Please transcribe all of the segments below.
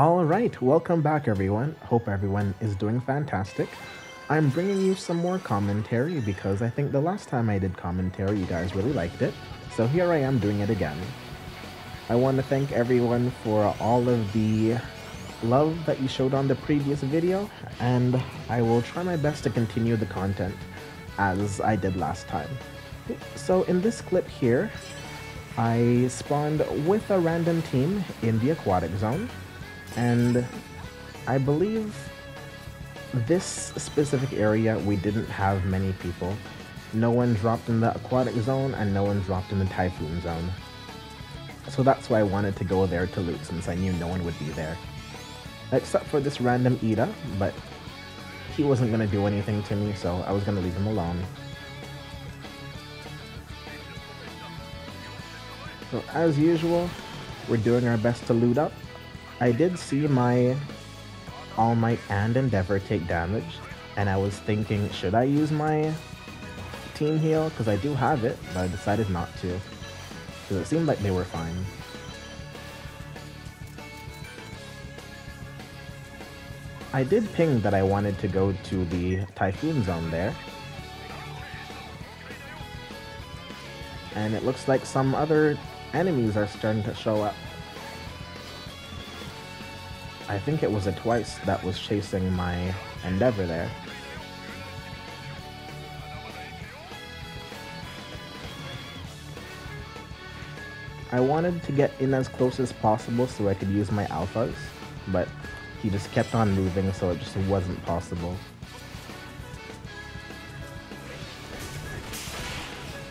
Alright, welcome back everyone. Hope everyone is doing fantastic. I'm bringing you some more commentary because I think the last time I did commentary you guys really liked it. So here I am doing it again. I want to thank everyone for all of the love that you showed on the previous video, and I will try my best to continue the content as I did last time. So in this clip here, I spawned with a random team in the aquatic zone, and I believe this specific area we didn't have many people. No one dropped in the aquatic zone and no one dropped in the typhoon zone. So that's why I wanted to go there to loot, since I knew no one would be there. Except for this random Ida, but he wasn't going to do anything to me, so I was going to leave him alone. So as usual, we're doing our best to loot up. I did see my All Might and Endeavor take damage, and I was thinking, should I use my team heal? Because I do have it, but I decided not to, because it seemed like they were fine. I did ping that I wanted to go to the Typhoon Zone there, and it looks like some other enemies are starting to show up. I think it was a Twice that was chasing my Endeavor there. I wanted to get in as close as possible so I could use my alphas, but he just kept on moving, so it just wasn't possible.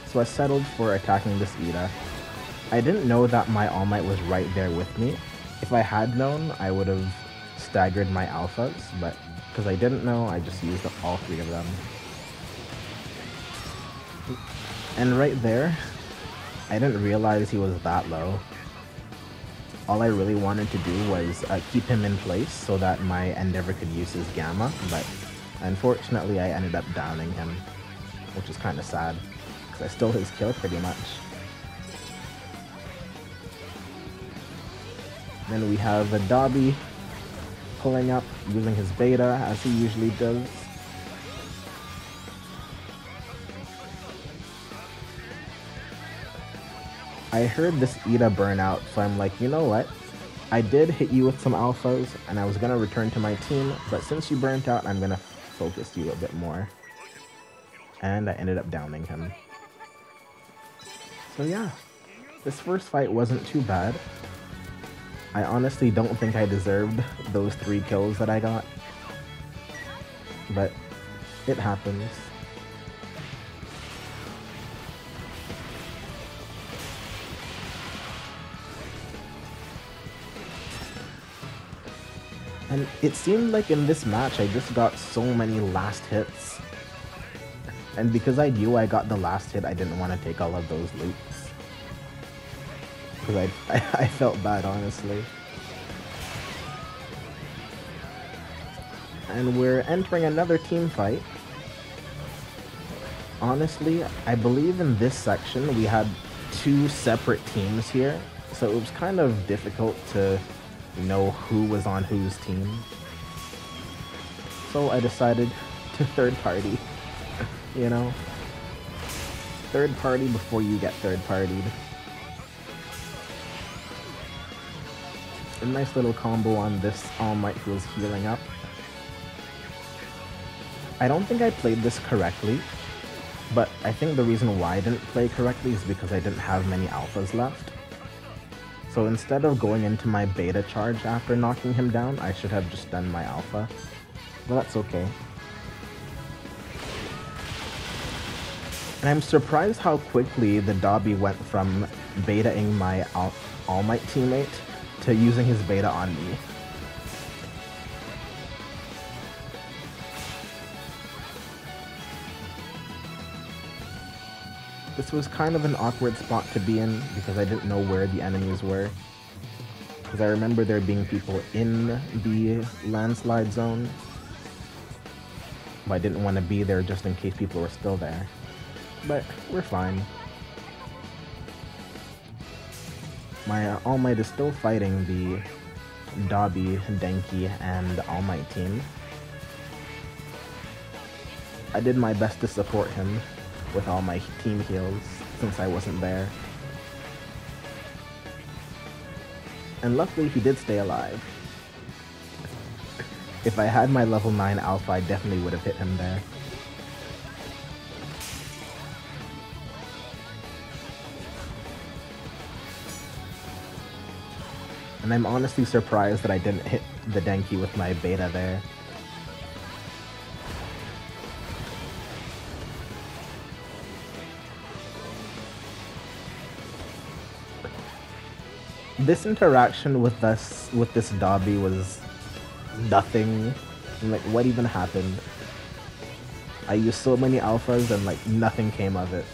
So I settled for attacking this Ida. I didn't know that my All Might was right there with me. If I had known, I would have staggered my alphas, but because I didn't know, I just used all three of them. And right there, I didn't realize he was that low. All I really wanted to do was keep him in place so that my Endeavor could use his Gamma, but unfortunately I ended up downing him, which is kind of sad, because I stole his kill pretty much. Then we have a Dobby pulling up, using his beta as he usually does. I heard this Ida burn out, so I'm like, you know what? I did hit you with some alphas, and I was gonna return to my team, but since you burnt out, I'm gonna focus you a bit more. And I ended up downing him. So yeah, this first fight wasn't too bad. I honestly don't think I deserved those 3 kills that I got, but it happens. And it seemed like in this match I just got so many last hits, and because I knew I got the last hit, I didn't want to take all of those loops. Because I felt bad, honestly. And we're entering another team fight. Honestly, I believe in this section we had 2 separate teams here, so it was kind of difficult to know who was on whose team. So I decided to third party, you know? Third party before you get third partied. A nice little combo on this All Might who was healing up. I don't think I played this correctly, but I think the reason why I didn't play correctly is because I didn't have many alphas left. So instead of going into my beta charge after knocking him down, I should have just done my alpha. But that's okay. And I'm surprised how quickly the Dobby went from betaing my All Might teammate to using his beta on me. This was kind of an awkward spot to be in because I didn't know where the enemies were. Because I remember there being people in the landslide zone, but I didn't want to be there just in case people were still there. But we're fine. My All Might is still fighting the Dobby, Denki, and All Might team. I did my best to support him with all my team heals since I wasn't there. And luckily he did stay alive. If I had my level 9 Alpha, I definitely would have hit him there. And I'm honestly surprised that I didn't hit the Denki with my beta there. This interaction with this Dobby was nothing. Like, what even happened? I used so many alphas and like nothing came of it.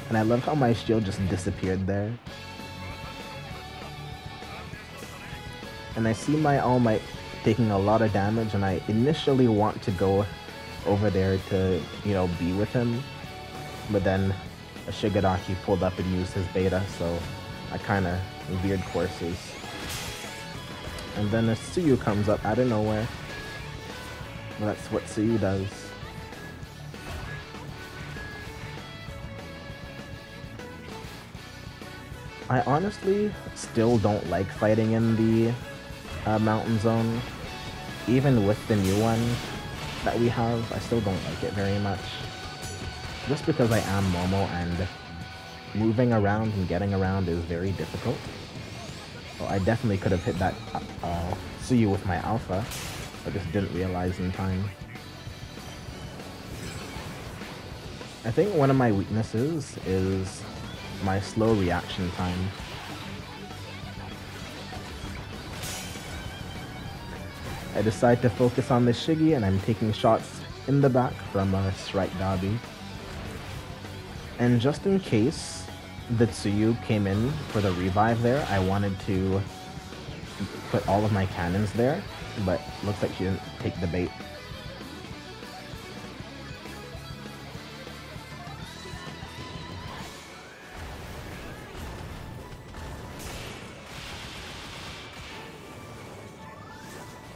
And I love how my shield just disappeared there. And I see my All Might taking a lot of damage, and I initially want to go over there to, you know, be with him. But then a Shigaraki pulled up and used his beta, so I kind of veered courses. And then a Tsuyu comes up out of nowhere. Well, that's what Tsuyu does. I honestly still don't like fighting in the mountain zone. Even with the new one that we have, I still don't like it very much. Just because I am Momo and moving around and getting around is very difficult. So I definitely could have hit that Tsuyu with my Alpha, but just didn't realize in time. I think one of my weaknesses is my slow reaction time. I decide to focus on the Shiggy, and I'm taking shots in the back from Strike Dobby. And just in case the Tsuyu came in for the revive there, I wanted to put all of my cannons there, but looks like she didn't take the bait.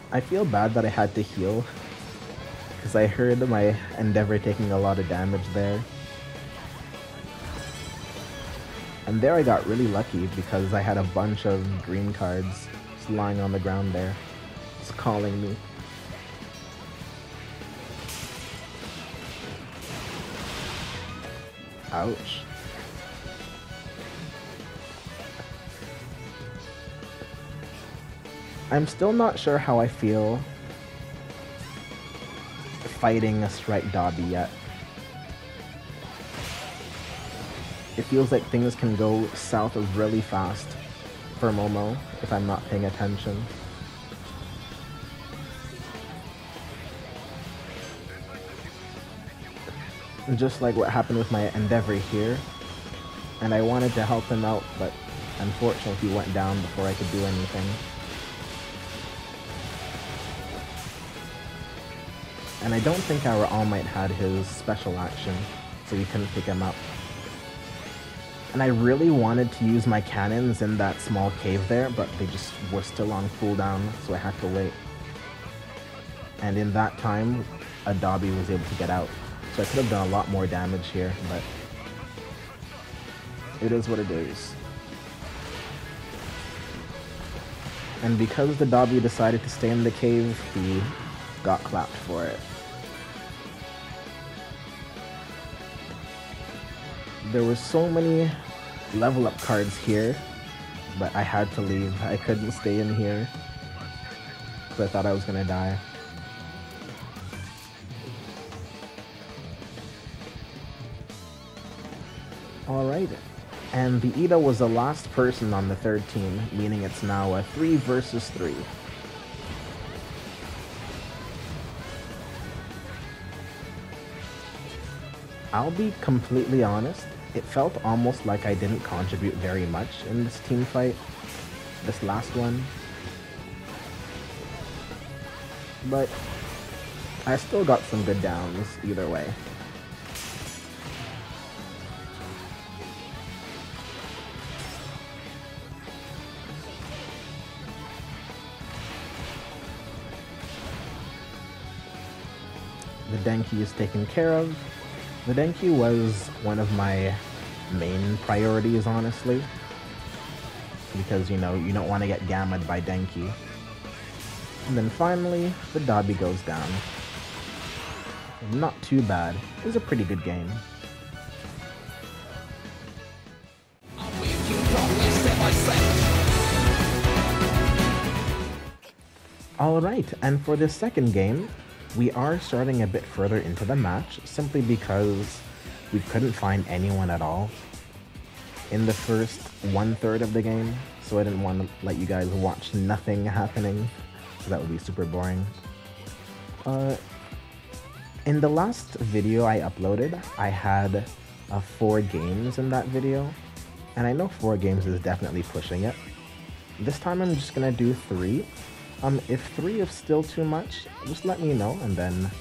I feel bad that I had to heal, because I heard my Endeavor taking a lot of damage there. And there I got really lucky because I had a bunch of green cards just lying on the ground there, just calling me. Ouch. I'm still not sure how I feel fighting a Strike Dobby yet. It feels like things can go south really fast for Momo if I'm not paying attention. Just like what happened with my Endeavor here. And I wanted to help him out, but unfortunately he went down before I could do anything. And I don't think our All Might had his special action, so we couldn't pick him up. And I really wanted to use my cannons in that small cave there, but they just were still on cooldown, so I had to wait. And in that time, a Dobby was able to get out. So I could have done a lot more damage here, but it is what it is. And because the Dobby decided to stay in the cave, he got clapped for it. There were so many level up cards here, but I had to leave. I couldn't stay in here because I thought I was gonna die. Alright, and the Ida was the last person on the third team, meaning it's now a 3 versus 3. I'll be completely honest, it felt almost like I didn't contribute very much in this team fight, this last one. But I still got some good downs either way. the Denki is taken care of. The Denki was one of my main priorities, honestly, because, you know, you don't want to get gammed by Denki. And then finally, the Dabi goes down. Not too bad. It was a pretty good game. Alright, and for this second game, we are starting a bit further into the match, simply because we couldn't find anyone at all in the first 1/3 of the game, so I didn't want to let you guys watch nothing happening, so that would be super boring. In the last video I uploaded, I had 4 games in that video, and I know 4 games is definitely pushing it. This time I'm just gonna do 3. If 3 is still too much, just let me know, and then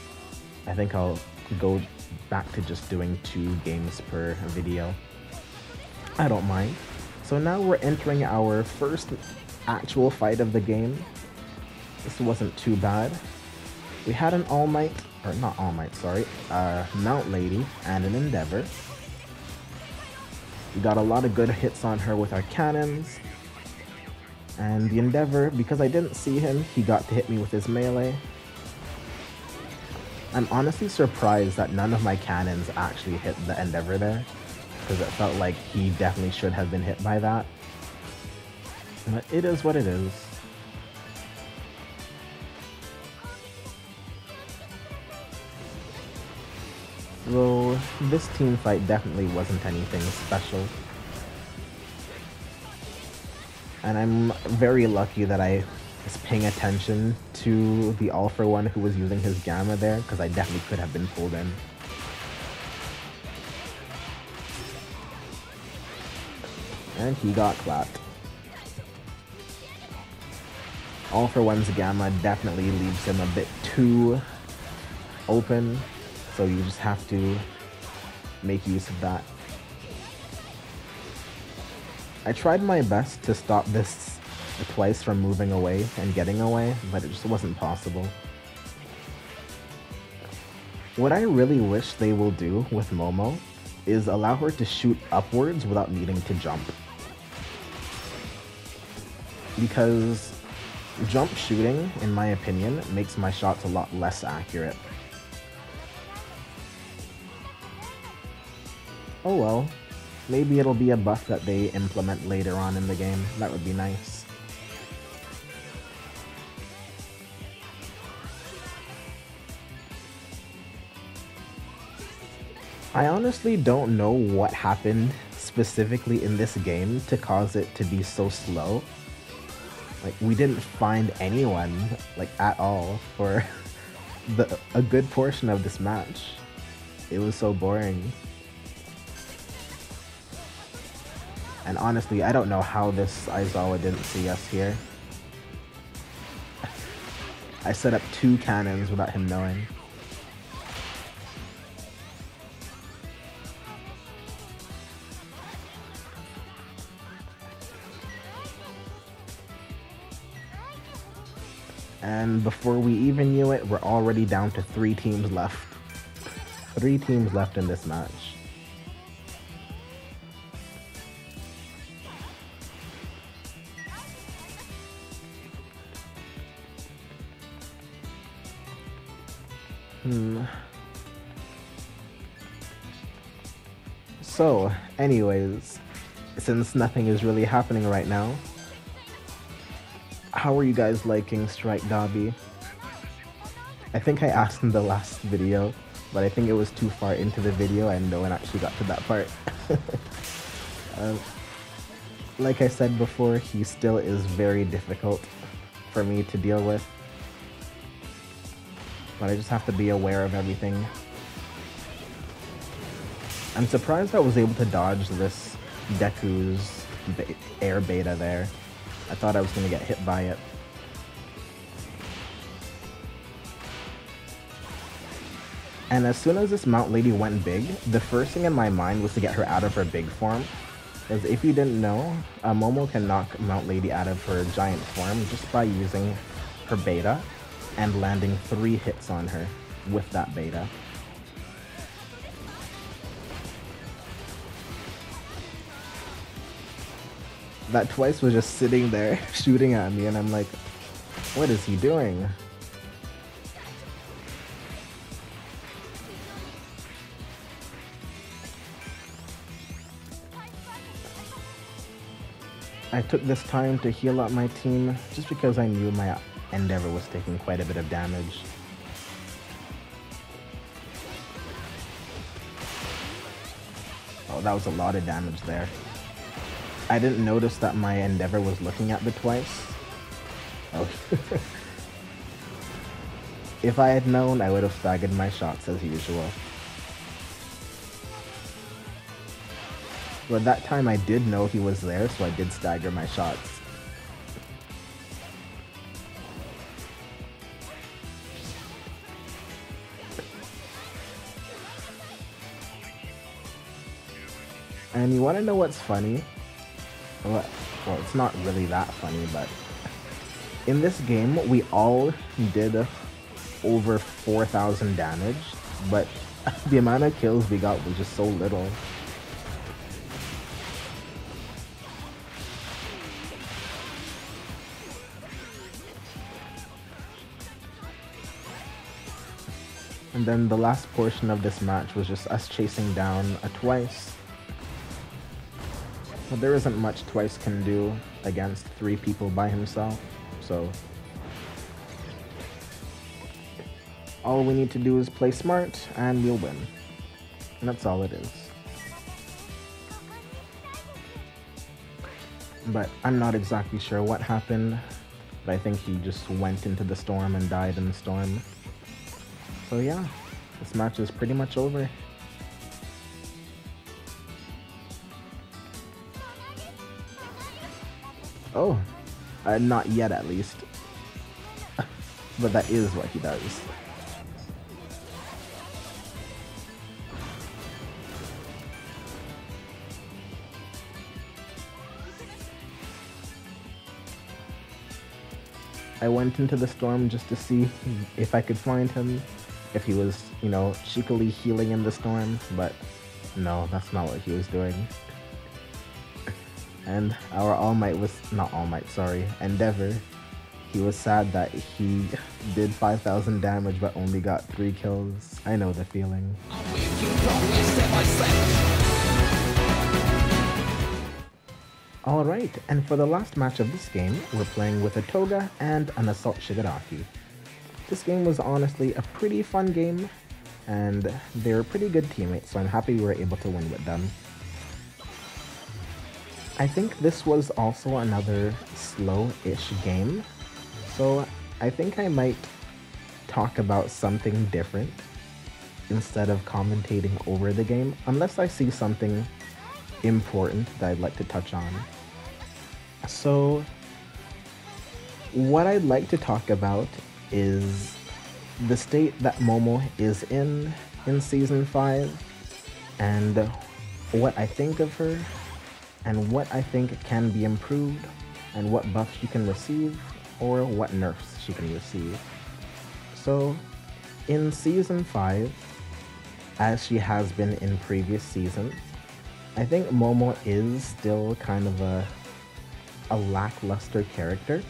I think I'll go back to just doing 2 games per video. I don't mind. So now we're entering our first actual fight of the game. This wasn't too bad. We had an All Might, or not All Might, sorry, Mount Lady and an Endeavor. We got a lot of good hits on her with our cannons. And the Endeavor, because I didn't see him, he got to hit me with his melee. I'm honestly surprised that none of my cannons actually hit the Endeavor there, because it felt like he definitely should have been hit by that. But it is what it is. Though this team fight definitely wasn't anything special. And I'm very lucky that I was paying attention to the All For One who was using his Gamma there, because I definitely could have been pulled in. And he got clapped. All For One's Gamma definitely leaves him a bit too open, so you just have to make use of that. I tried my best to stop this twice from moving away and getting away, but it just wasn't possible. What I really wish they will do with Momo is allow her to shoot upwards without needing to jump. Because jump shooting, in my opinion, makes my shots a lot less accurate. Oh well. Maybe it'll be a buff that they implement later on in the game. That would be nice. I honestly don't know what happened specifically in this game to cause it to be so slow. Like, we didn't find anyone, like, at all for a good portion of this match. It was so boring. And honestly, I don't know how this Aizawa didn't see us here. I set up 2 cannons without him knowing. And before we even knew it, we're already down to 3 teams left. 3 teams left in this match. So, anyways, since nothing is really happening right now, how are you guys liking Strike Dabi? I think I asked in the last video, but I think it was too far into the video and no one actually got to that part. Like I said before, he still is very difficult for me to deal with. But I just have to be aware of everything. I'm surprised I was able to dodge this Deku's air beta there. I thought I was going to get hit by it. And as soon as this Mount Lady went big, the first thing in my mind was to get her out of her big form. Because if you didn't know, Momo can knock Mount Lady out of her giant form just by using her beta and landing 3 hits on her. with that beta. That Twice was just sitting there shooting at me, and I'm like, what is he doing? I took this time to heal up my team just because I knew my Endeavor was taking quite a bit of damage. Oh, that was a lot of damage there. I didn't notice that my Endeavor was looking at the Twice. Oh. If I had known, I would have staggered my shots as usual. But that time I did know he was there, so I did stagger my shots. And you want to know what's funny? Well, it's not really that funny, but in this game, we all did over 4,000 damage, but the amount of kills we got was just so little. And then the last portion of this match was just us chasing down a Twice. Well, there isn't much Twice can do against 3 people by himself, so all we need to do is play smart and we'll win. And that's all it is. But I'm not exactly sure what happened, but I think he just went into the storm and died in the storm. So yeah, this match is pretty much over. Oh, not yet at least. But that is what he does. I went into the storm just to see if I could find him, if he was, you know, cheekily healing in the storm, but no, that's not what he was doing. And our All Might was, not All Might, sorry, Endeavor, he was sad that he did 5,000 damage but only got 3 kills. I know the feeling. Alright, and for the last match of this game, we're playing with a Toga and an Assault Shigaraki. This game was honestly a pretty fun game, and they're pretty good teammates, so I'm happy we were able to win with them. I think this was also another slow-ish game, so I think I might talk about something different instead of commentating over the game, unless I see something important that I'd like to touch on. So, what I'd like to talk about is the state that Momo is in Season 5, and what I think of her, and what I think can be improved, and what buffs she can receive, or what nerfs she can receive. So, in Season 5, as she has been in previous seasons, I think Momo is still kind of a lackluster character.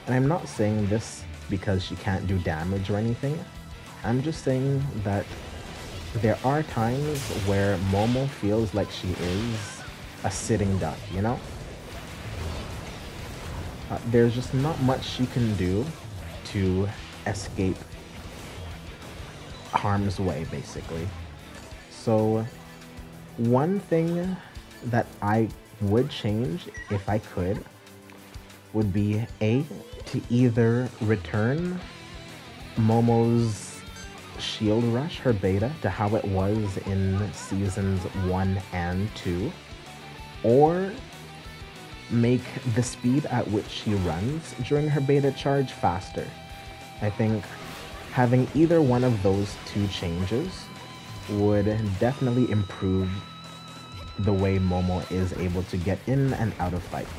And I'm not saying this because she can't do damage or anything. I'm just saying that there are times where Momo feels like she is a sitting duck, you know? There's just not much she can do to escape harm's way, basically. So, one thing that I would change if I could would be to either return Momo's Shield Rush, her beta, to how it was in seasons 1 and 2, or make the speed at which she runs during her beta charge faster. I think having either one of those 2 changes would definitely improve the way Momo is able to get in and out of fights.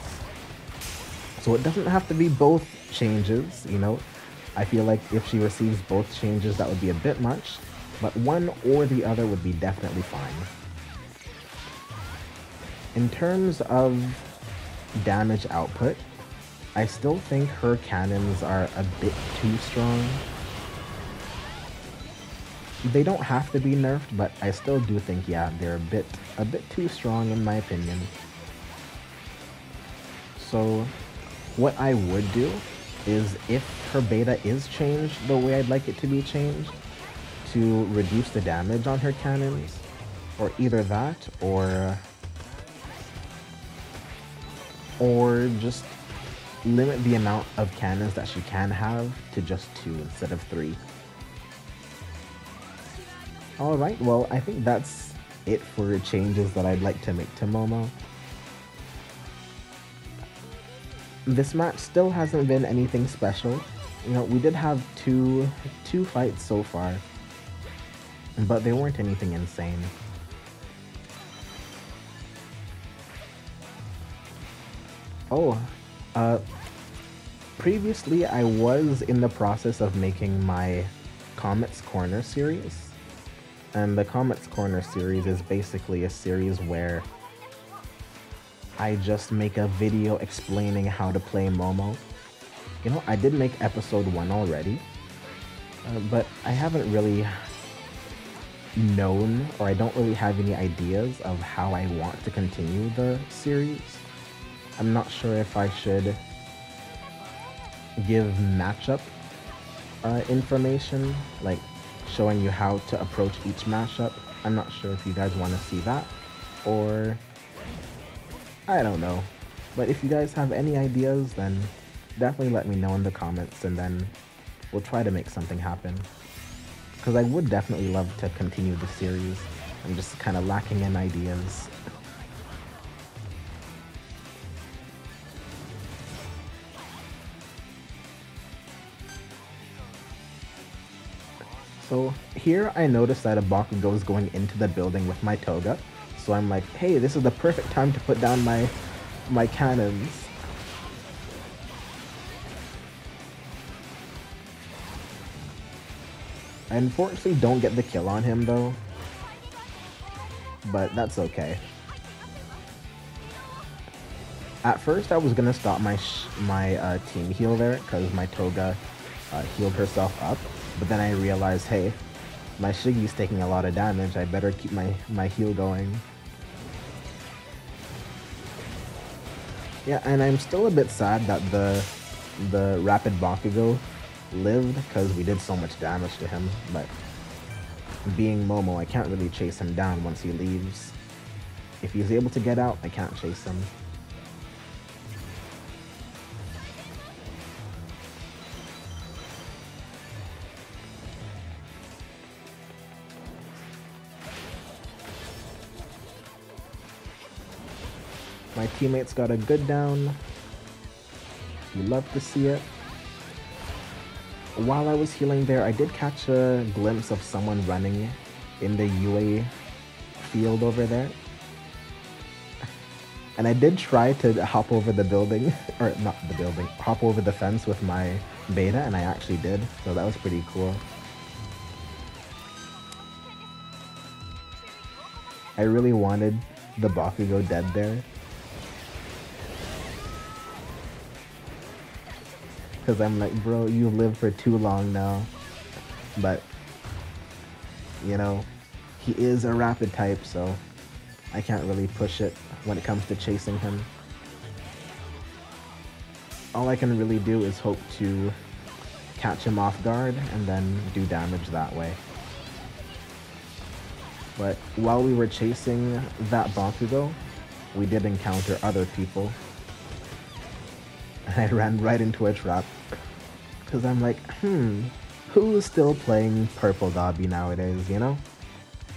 So it doesn't have to be both changes, you know. I feel like if she receives both changes, that would be a bit much, but one or the other would be definitely fine. In terms of damage output, I still think her cannons are a bit too strong. They don't have to be nerfed, but I still do think, yeah, they're a bit too strong in my opinion. So what I would do is, if her beta is changed the way I'd like it to be changed, to reduce the damage on her cannons, or either that, or just limit the amount of cannons that she can have to just 2 instead of 3. Alright, well, I think that's it for changes that I'd like to make to Momo. This match still hasn't been anything special. You know, we did have two fights so far, but they weren't anything insane. Oh, previously I was in the process of making my Comet's Corner series. And the Comet's Corner series is basically a series where I just make a video explaining how to play Momo. You know, I did make episode 1 already, but I haven't really known, or I don't really have any ideas of how I want to continue the series. I'm not sure if I should give matchup information, like showing you how to approach each matchup. I'm not sure if you guys want to see that, or I don't know. But if you guys have any ideas, then definitely let me know in the comments, and then we'll try to make something happen. Because I would definitely love to continue the series. I'm just kind of lacking in ideas. So here I noticed that a Bakugo is going into the building with my Toga. So I'm like, hey, this is the perfect time to put down my cannons. I unfortunately don't get the kill on him though, but that's okay. At first I was gonna stop my team heal there because my Toga healed herself up, but then I realized, hey, my Shiggy's taking a lot of damage, I better keep my heal going. Yeah, and I'm still a bit sad that the Rapid Bakugo lived, because we did so much damage to him, but being Momo, I can't really chase him down once he leaves. If he's able to get out, I can't chase him. My teammates got a good down. You love to see it. While I was healing there, I did catch a glimpse of someone running in the UA field over there. And I did try to hop over the building, or not the building, hop over the fence with my beta, and I actually did, so that was pretty cool. I really wanted the Bakugo dead there. Because I'm like, bro, you lived for too long now. But, you know, he is a rapid type, so I can't really push it when it comes to chasing him. All I can really do is hope to catch him off guard and then do damage that way. But while we were chasing that Bakugo, we did encounter other people. And I ran right into a trap. Because I'm like, who's still playing Purple Dobby nowadays, you know?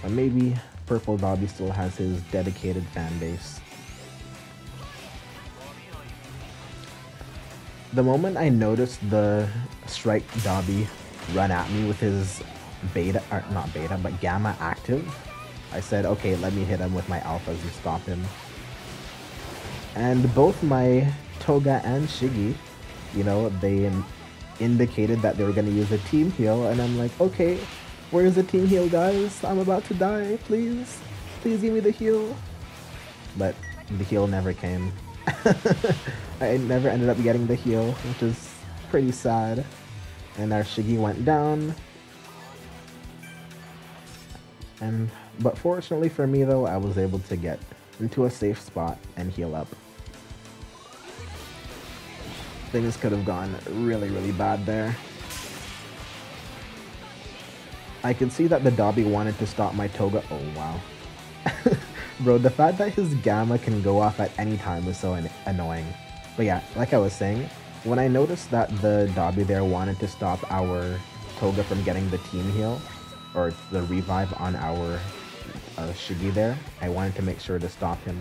Or maybe Purple Dobby still has his dedicated fan base. The moment I noticed the Strike Dobby run at me with his beta, or not beta, but gamma active, I said, okay, let me hit him with my alphas and stop him. And both my Toga and Shiggy, you know, indicated that they were going to use a team heal, and I'm like, okay, where's the team heal, guys? I'm about to die, please. Please give me the heal. But the heal never came. I never ended up getting the heal, which is pretty sad. And our Shiggy went down. But fortunately for me though, I was able to get into a safe spot and heal up. Things could have gone really, really bad there. I could see that the Dobby wanted to stop my Toga. Oh wow. Bro, the fact that his Gamma can go off at any time is so annoying. But yeah, like I was saying, when I noticed that the Dobby there wanted to stop our Toga from getting the team heal, or the revive on our Shiggy there, I wanted to make sure to stop him.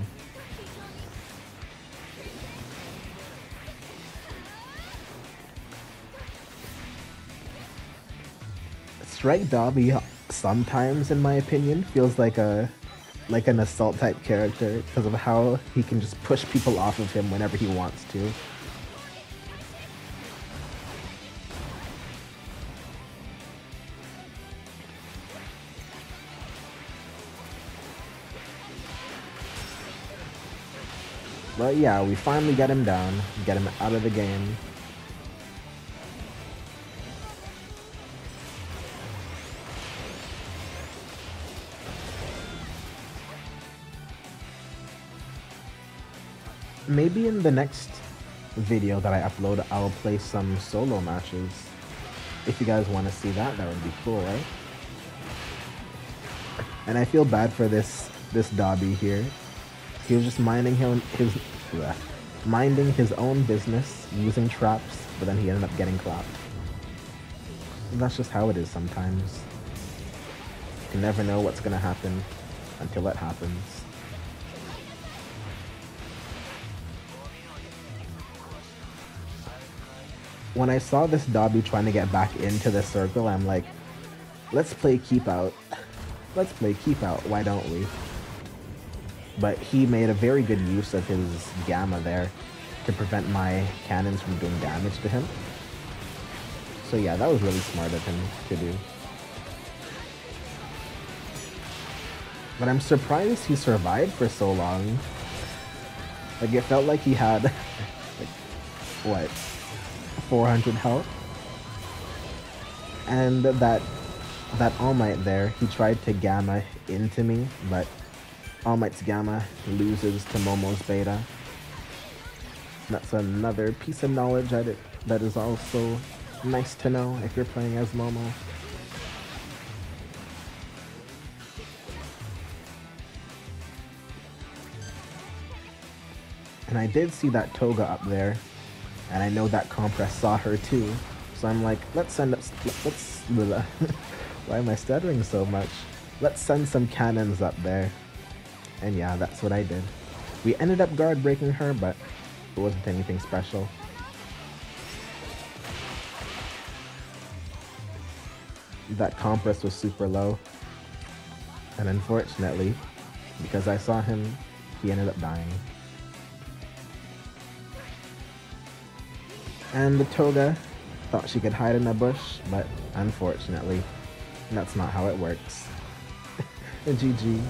Strike Dobby sometimes, in my opinion, feels like an assault type character because of how he can just push people off of him whenever he wants to. But yeah, we finally get him down, get him out of the game. Maybe in the next video that I upload, I'll play some solo matches. If you guys want to see that, that would be cool, right? And I feel bad for this Dobby here. He was just minding his own business, using traps, but then he ended up getting clapped. And that's just how it is sometimes. You can never know what's gonna happen until it happens. When I saw this Dobby trying to get back into the circle, I'm like, let's play keep out. Let's play keep out, why don't we? But he made a very good use of his Gamma there to prevent my cannons from doing damage to him. So yeah, that was really smart of him to do. But I'm surprised he survived for so long. Like, it felt like he had, like, what, 400 health? And that All Might there, he tried to Gamma into me, but All Might's Gamma loses to Momo's Beta. That's another piece of knowledge that is also nice to know if you're playing as Momo. And I did see that Toga up there, and I know that Compress saw her too. So I'm like, why am I stuttering so much? Let's send some cannons up there. And yeah, that's what I did. We ended up guard breaking her, but it wasn't anything special. That Compress was super low. And unfortunately, because I saw him, he ended up dying. And the Toga thought she could hide in a bush, but unfortunately, that's not how it works. GG.